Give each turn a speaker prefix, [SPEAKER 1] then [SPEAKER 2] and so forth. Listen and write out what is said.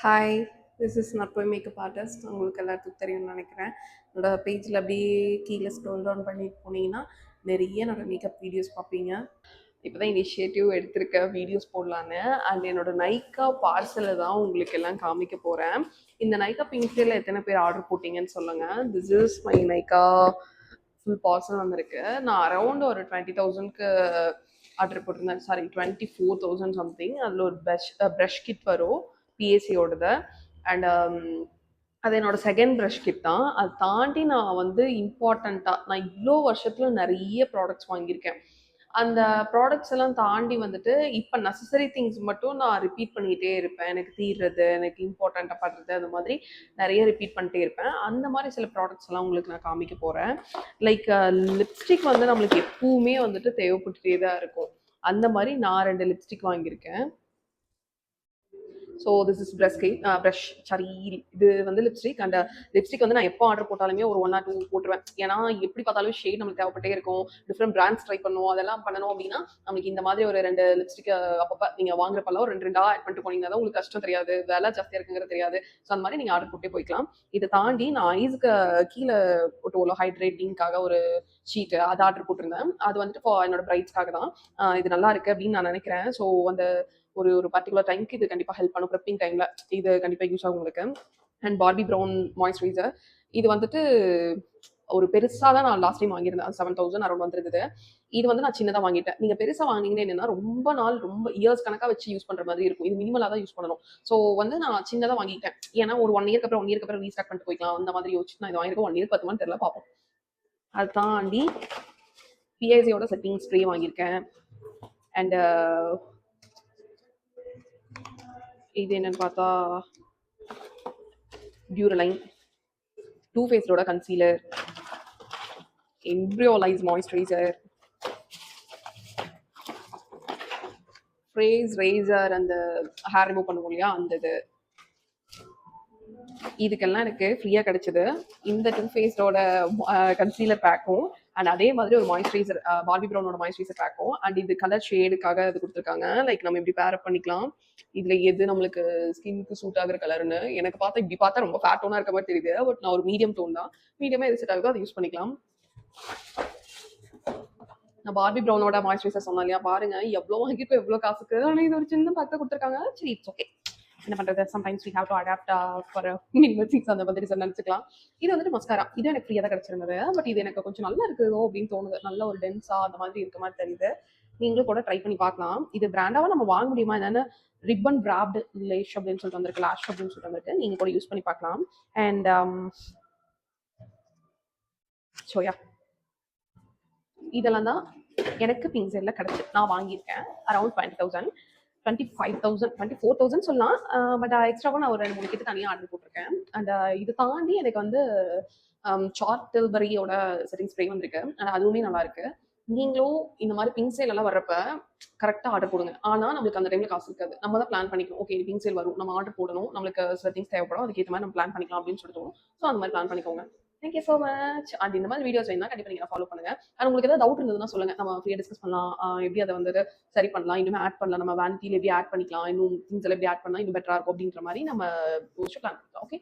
[SPEAKER 1] Hi, this is நற்போய் makeup artist. உங்களுக்கு எல்லாத்துக்கும் தெரியும்னு நினைக்கிறேன். என்னோட பேஜில் அப்படியே கீழே ஸ்க்ரோல் டவுன் பண்ணிட்டு போனீங்கன்னா நிறைய என்னோட மேக்கப் வீடியோஸ் பார்ப்பீங்க. இப்போ தான் இனிஷியேட்டிவ் எடுத்திருக்க வீடியோஸ் போடலான்னு. அண்ட் என்னோட நைக்கா பார்சலை தான் உங்களுக்கு எல்லாம் காமிக்க போகிறேன். இந்த நைக்கா பிங்க்ஸில் எத்தனை பேர் ஆர்டர் போட்டிங்கன்னு சொல்லுங்கள். This is my Nykaa full parcel வந்திருக்கு. நான் அரௌண்ட் ஒரு 20,000க்கு ஆர்டர் போட்டிருந்தேன். Sorry, 24,000 something. அதில் ஒரு ப்ரஷ் கிட் வரும், பிஎஸ்சியோடது. அண்ட் அது என்னோட செகண்ட் ப்ரஷ் கிட் தான். அதை தாண்டி நான் வந்து இம்பார்ட்டண்ட்டாக நான் இவ்வளோ வருஷத்தில் நிறைய ப்ராடக்ட்ஸ் வாங்கியிருக்கேன். அந்த ப்ராடக்ட்ஸ் எல்லாம் தாண்டி வந்துட்டு இப்போ நெசசரி திங்ஸ் மட்டும் நான் ரிப்பீட் பண்ணிகிட்டே இருப்பேன். எனக்கு தீர்றது, எனக்கு இம்பார்ட்டண்ட்டாக படுறது, அந்த மாதிரி நிறைய ரிப்பீட் பண்ணிட்டே இருப்பேன். அந்த மாதிரி சில ப்ராடக்ட்ஸ் எல்லாம் உங்களுக்கு நான் காமிக்க போகிறேன். லைக் லிப்ஸ்டிக் வந்து நம்மளுக்கு எப்பவுமே வந்துட்டு தேவைப்பட்டுட்டே தான் இருக்கும். அந்த மாதிரி நான் 2 லிப்ஸ்டிக் வாங்கியிருக்கேன். So this is brush sorry, இது வந்து லிப்ஸ்டிக். அண்ட் லிப்ஸ்டிக் வந்து நான் எப்போ ஆர்டர் போட்டாலுமே ஒரு 1 or 2 போட்டுருவேன். ஏன்னா எப்படி பார்த்தாலும் ஷேட் நம்மளுக்கு தேவைப்பட்டே இருக்கும். டிஃப்ரெண்ட் பிராண்ட்ஸ் ட்ரை பண்ணணும், அதெல்லாம் பண்ணணும் அப்படின்னா நம்மளுக்கு இந்த மாதிரி ஒரு 2 லிப்ஸ்டிக் அப்பப்போ நீங்கள் வாங்குறப்பெல்லாம் ஒரு 2 ஆட் பண்ணிட்டு போனீங்கன்னா தான் உங்களுக்கு கஷ்டம் தெரியாது, விலை ஜாஸ்தியாக இருக்குங்கிறது தெரியாது. ஸோ அந்த மாதிரி நீங்கள் ஆர்டர் போட்டே போய்க்கலாம். இதை தாண்டி நான் ஐஸுக்கு கீழே ஒட்டுவோம் ஹைட்ரேட்டிங்காக ஒரு ஷீட்டு, அதை ஆர்டர் போட்டிருந்தேன். அது வந்துட்டு என்னோட பிரைட்ஸ்க்காக தான். இது நல்லா இருக்கு அப்படின்னு நான் நினைக்கிறேன். ஸோ அந்த ஒரு ஒரு பர்டிகுலர் டைமுக்கு இது கண்டிப்பாக ஹெல்ப் பண்ணும். ப்ரெப்பிங் டைமில் இது கண்டிப்பாக யூஸ் ஆகும் உங்களுக்கு. And Barbie brown moisturiser. இது வந்துட்டு ஒரு பெருசாக தான் நான் லாஸ்ட் டைம் வாங்கியிருந்தேன். 7,000 அரௌண்ட் வந்துருந்தது. இது வந்து நான் சின்னதாக வாங்கிட்டேன். நீங்கள் பெருசாக வாங்கினீங்கன்னா என்னன்னா ரொம்ப நாள், ரொம்ப இயர்ஸ் கணக்காக வச்சு யூஸ் பண்ணுற மாதிரி இருக்கும். இது மினிமலாக தான் யூஸ் பண்ணணும். ஸோ வந்து நான் சின்னதாக வாங்கிட்டேன். ஏன்னா ஒரு 1 இயர்க்கு அப்புறம் 1 இயர்க்கு அப்புறம் ரீஸ்டார்ட் பண்ணிட்டு போய்க்கலாம் அந்த மாதிரி யோசிச்சு நான் இது வாங்கியிருக்கேன். 1 இயர் பத்துமான்னு தெரியல, பார்ப்போம். அதை தாண்டி பிஐசியோட செட்டிங் ஸ்ப்ரே வாங்கியிருக்கேன். அண்ட் இது என்னன்னு பார்த்தா டியூரலைன், டூ ஃபேஸோட concealer, Embryolisse moisturiser, face razor, அந்த ஹேர் ரிமூவ் பண்ணுவோம் இல்லையா அந்த இது. இதுக்கெல்லாம் எனக்கு ஃப்ரீயாக கிடைச்சது இந்த டூ ஃபேஸோட கன்சீலர் பேக்கும். அண்ட் அதே மாதிரி ஒரு மாய்ஸ்சரைசர், பார்பி ப்ரௌனோட மாய்ஸ்சரைசர் பேக்கும். அண்ட் இது கலர் ஷேடுக்காக இது கொடுத்துருக்காங்க. லைக் நம்ம இப்படி பேரப் பண்ணிக்கலாம். இதுல எது நம்மளுக்கு ஸ்கின்க்கு சூட் ஆகுற கலர்னு. எனக்கு பார்த்தா இப்படி பார்த்தா ரொம்ப ஃபேட் டோனா இருக்க மாதிரி தெரியுது. பட் நான் ஒரு மீடியம் டோன் தான். மீடியமா எது செட் ஆகுதோ அதை யூஸ் பண்ணிக்கலாம். நான் பார்பி ப்ரௌனோட மாய்ஸ்சரைசர் சொன்னேன் இல்லையா, பாருங்க எவ்வளோ வாங்கிருக்கோம், எவ்வளோ காசுக்கு. ஆனால் இது ஒரு சின்ன பேக்கை கொடுத்துருக்காங்க. சரி, இட்ஸ் ஓகே. என்ன பண்றது, sometimes we have to adapt for minimal things அந்த மாதிரி நினைச்சுக்கலாம். இது வந்துட்டு மஸ்காரா. இது எனக்கு ஃப்ரீயாக தான் கிடைச்சிருந்தது. பட் இது எனக்கு கொஞ்சம் நல்லா இருக்குதோ அப்படின்னு தோணுது. நல்ல ஒரு டென்ஸா அந்த மாதிரி இருக்க மாதிரி தெரியுது. நீங்களும் கூட ட்ரை பண்ணி பார்க்கலாம். இது பிராண்டாவா நம்ம வாங்க முடியுமா என்னன்னு. ரிப்பன் பிராப்டு லேஷ் அப்படின்னு சொல்லிட்டு வந்திருக்கு, லாஷ் அப்படின்னு சொல்லிட்டு வந்திருக்கு. நீங்க கூட யூஸ் பண்ணி பார்க்கலாம். அண்ட் சோயா, இதெல்லாம் தான் எனக்கு பிங்ஸெல்லாம் கிடைச்சி நான் வாங்கியிருக்கேன். அரௌண்ட் 20,000, 25,000, 24,000 சொல்லலாம். பட் எக்ஸ்ட்ராவாக நான் ஒரு 2-3 கிட்ட தனியாக ஆர்டர் போட்டிருக்கேன். அண்ட் இது தாண்டி எனக்கு வந்து சார்ட் டில்பரியோட செட்டிங் ஸ்ப்ரே வந்திருக்கு. அண்ட் அதுவுமே நல்லா இருக்கு. நீங்களும் இந்த மாதிரி பிங்க் சேல் எல்லாம் வர்றப்ப கரெக்டாக ஆர்டர் போடுங்க. ஆனால் நம்மளுக்கு அந்த டைமில் காசு இருக்காது. நம்ம தான் பிளான் பண்ணிக்கணும். ஓகே, பிங்க் சேல் வரும், நம்ம ஆர்டர் போடணும், நம்மளுக்கு சில திங்ஸ் தேவைப்படும், அதுக்கேற்ற மாதிரி நம்ம பிளான் பண்ணிக்கலாம் அப்படின்னு சொல்லிட்டு தோணும். ஸோ அந்த மாதிரி பிளான் பண்ணிக்கோங்க. Thank you so much. அண்ட் இந்த மாதிரி வீடியோஸ் வேணும்னா கண்டிப்பாக நீங்கள் ஃபாலோ பண்ணுங்க. அண்ட் உங்களுக்கு ஏதாவது டவுட் இருந்ததுன்னா சொல்லுங்க, நம்ம ஃப்ரீயாக டிஸ்கஸ் பண்ணலாம். எப்படி அதை வந்துட்டு சரி பண்ணலாம், இன்னும் ஆட் பண்ணலாம், நம்ம வேனிட்டியில் எப்படி ஆட் பண்ணிக்கலாம், இன்னும் திங்ஸ் எல்லாம் எப்படி ஆட் பண்ணலாம் இன்னும் பெட்டராக இருக்கும் அப்படின்ற மாதிரி நம்ம பிளான் பண்ணலாம். ஓகே.